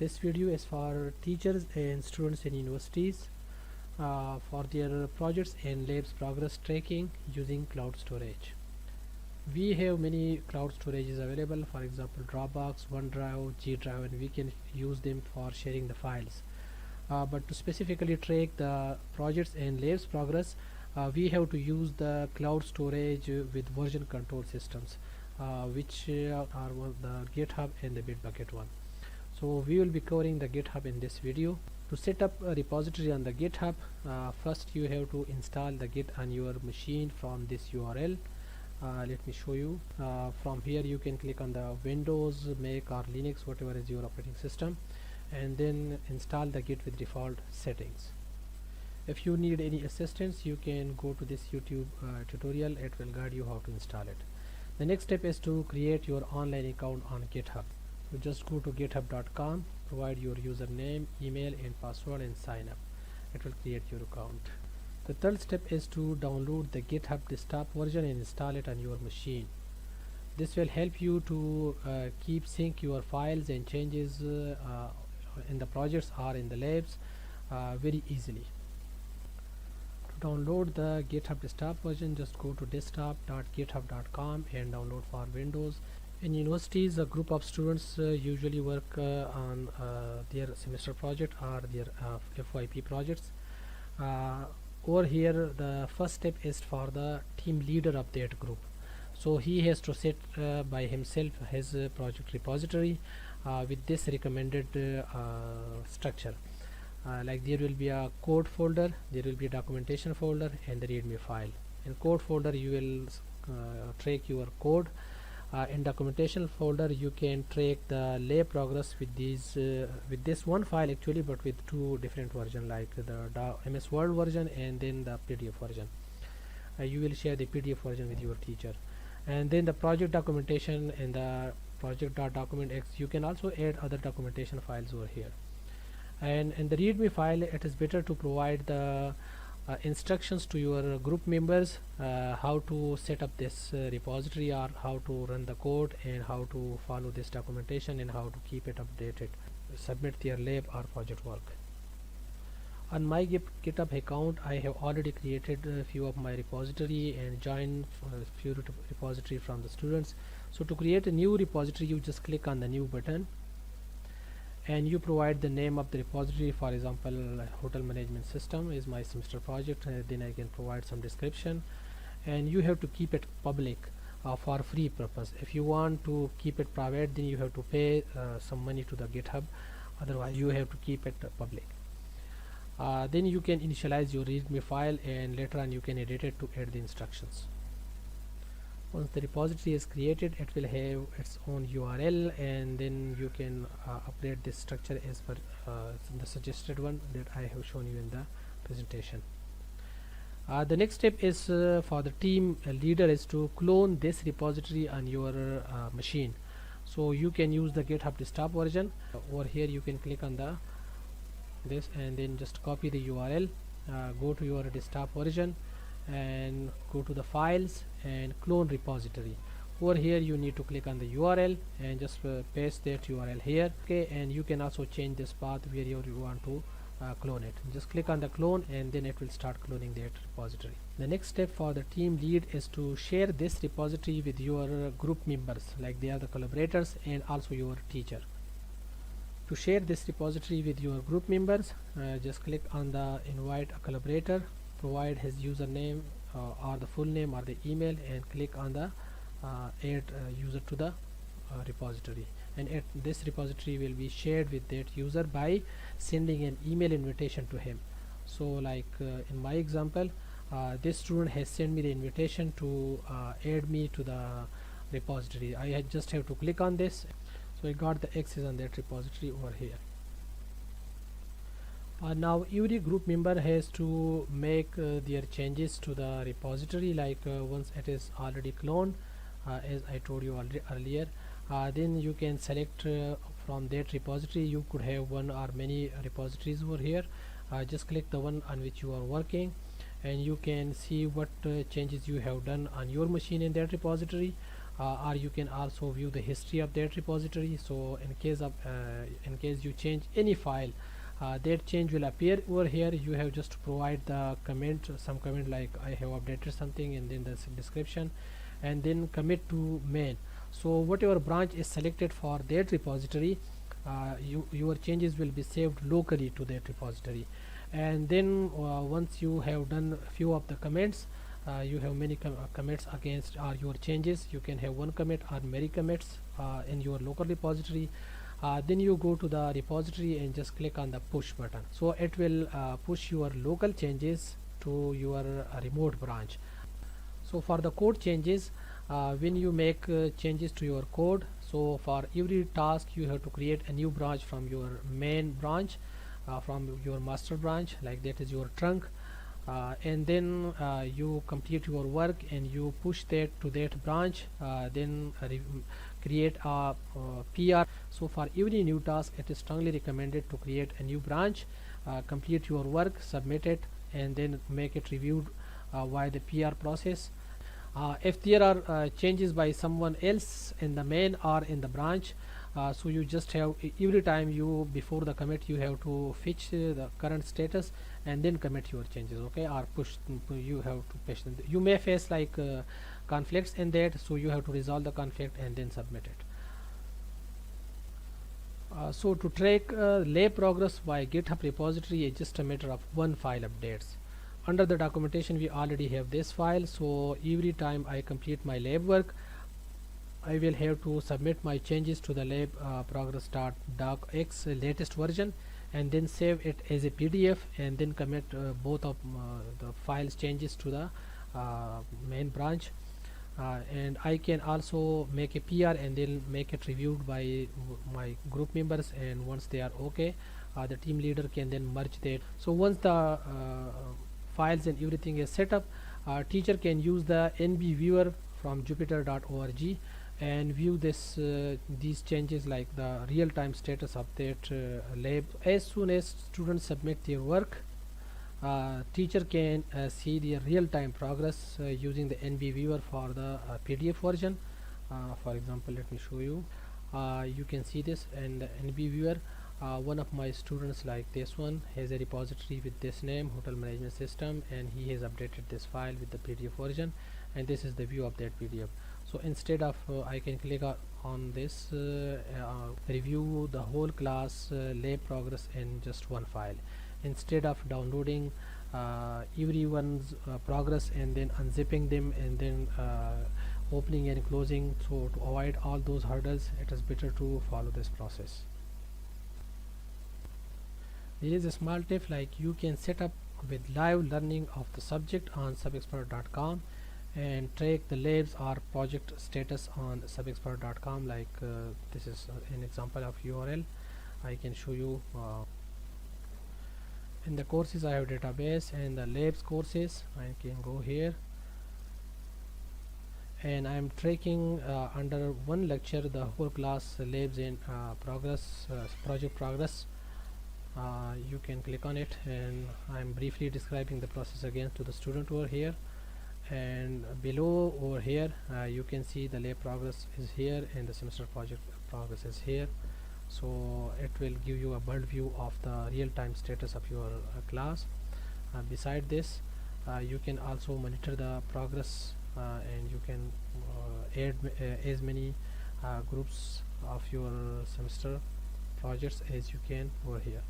This video is for teachers and students in universities for their projects and labs progress tracking using cloud storage. We have many cloud storages available, for example Dropbox, OneDrive, G Drive, and we can use them for sharing the files. But to specifically track the projects and labs progress, we have to use the cloud storage with version control systems, which are the GitHub and the Bitbucket one. So we will be covering the GitHub in this video. To set up a repository on the GitHub, first you have to install the Git on your machine from this URL. Let me show you. From here you can click on the Windows, Mac or Linux, whatever is your operating system, and then install the Git with default settings. If you need any assistance, you can go to this YouTube tutorial. It will guide you how to install it. The next step is to create your online account on GitHub. So just go to github.com, provide your username, email and password and sign up. It will create your account. The third step is to download the GitHub desktop version and install it on your machine. This will help you to keep sync your files and changes in the projects or in the labs very easily. To download the GitHub desktop version, just go to desktop.github.com and download for Windows. In universities, a group of students usually work on their semester project or their FYP projects. Over here, the first step is for the team leader of that group. So he has to set by himself his project repository with this recommended structure. Like there will be a code folder, there will be a documentation folder and the readme file. In code folder you will track your code. In documentation folder you can track the lab progress with these with this one file actually, but with two different versions, like the MS Word version and then the PDF version. You will share the PDF version with your teacher. And then the project documentation and the project.documents, you can also add other documentation files over here. And in the readme file, it is better to provide the instructions to your group members how to set up this repository, or how to run the code, and how to follow this documentation, and how to keep it updated, submit their lab or project work. On my GitHub account, I have already created a few of my repository and joined a few repository from the students. So to create a new repository, you just click on the new button and you provide the name of the repository. For example, hotel management system is my semester project. Then I can provide some description, and you have to keep it public for free purpose. If you want to keep it private, then you have to pay some money to the GitHub. Otherwise you have to keep it public. Then you can initialize your readme file, and later on you can edit it to add the instructions. Once the repository is created, it will have its own URL, and then you can update this structure as per the suggested one that I have shown you in the presentation. The next step is for the team leader is to clone this repository on your machine. So you can use the GitHub desktop version. Over here you can click on this and then just copy the URL, go to your desktop version and go to the files and clone repository. Over here you need to click on the URL and just paste that URL here. Okay, and you can also change this path where you want to clone it. Just click on the clone and then it will start cloning that repository. The next step for the team lead is to share this repository with your group members, like they are the collaborators and also your teacher. To share this repository with your group members, just click on the invite a collaborator, provide his username or the full name or the email, and click on the add user to the repository, and this repository will be shared with that user by sending an email invitation to him. So like in my example, this student has sent me the invitation to add me to the repository. I just have to click on this, so I got the access on that repository over here. Now every group member has to make their changes to the repository, like once it is already cloned, as I told you earlier. Then you can select from that repository. You could have one or many repositories over here. Just click the one on which you are working, and you can see what changes you have done on your machine in that repository. or you can also view the history of that repository. So in case you change any file, that change will appear over here. You have just to provide the comment, some comment like I have updated something, and then the description, and then commit to main. So whatever branch is selected for that repository, your changes will be saved locally to that repository. And then once you have done a few of the comments, you have many commits against your changes. You can have one commit or many commits in your local repository. Then you go to the repository and just click on the push button, so it will push your local changes to your remote branch. So for the code changes, when you make changes to your code, so for every task you have to create a new branch from your main branch, from your master branch, like that is your trunk. And then you complete your work and you push that to that branch, then create a PR. So for every new task, it is strongly recommended to create a new branch, complete your work, submit it, and then make it reviewed via the PR process. If there are changes by someone else in the main or in the branch, so you just have every time you before the commit you have to fetch the current status and then commit your changes, okay, or push. You have to push them. You may face like conflicts in that, so you have to resolve the conflict and then submit it. So to track lab progress by GitHub repository is just a matter of one file updates. Under the documentation we already have this file, so every time I complete my lab work, I will have to submit my changes to the lab progress.docx latest version, and then save it as a PDF, and then commit both of the files changes to the main branch. And I can also make a PR and then make it reviewed by my group members, and once they are okay, the team leader can then merge that. So once the files and everything is set up, teacher can use the NB viewer from jupyter.org and view these changes, like the real-time status of that lab. As soon as students submit their work, teacher can see the real-time progress using the NB viewer for the PDF version. For example, let me show you. You can see this in the NB viewer. One of my students, like this one, has a repository with this name, hotel management system, and he has updated this file with the PDF version, and this is the view of that PDF. So instead of I can click on this review the whole class lab progress in just one file, instead of downloading everyone's progress and then unzipping them and then opening and closing. So to avoid all those hurdles, it is better to follow this process. There is a small tip, like you can set up with live learning of the subject on subexpert.com and track the labs or project status on subexpert.com. Like this is an example of URL. I can show you. In the courses I have database, and the labs courses I can go here, and I am tracking under one lecture the whole class labs in progress, project progress. You can click on it, and I'm briefly describing the process again to the student over here. And below over here you can see the lab progress is here and the semester project progress is here. So it will give you a bird view of the real-time status of your class. Beside this, you can also monitor the progress, and you can add as many groups of your semester projects as you can over here.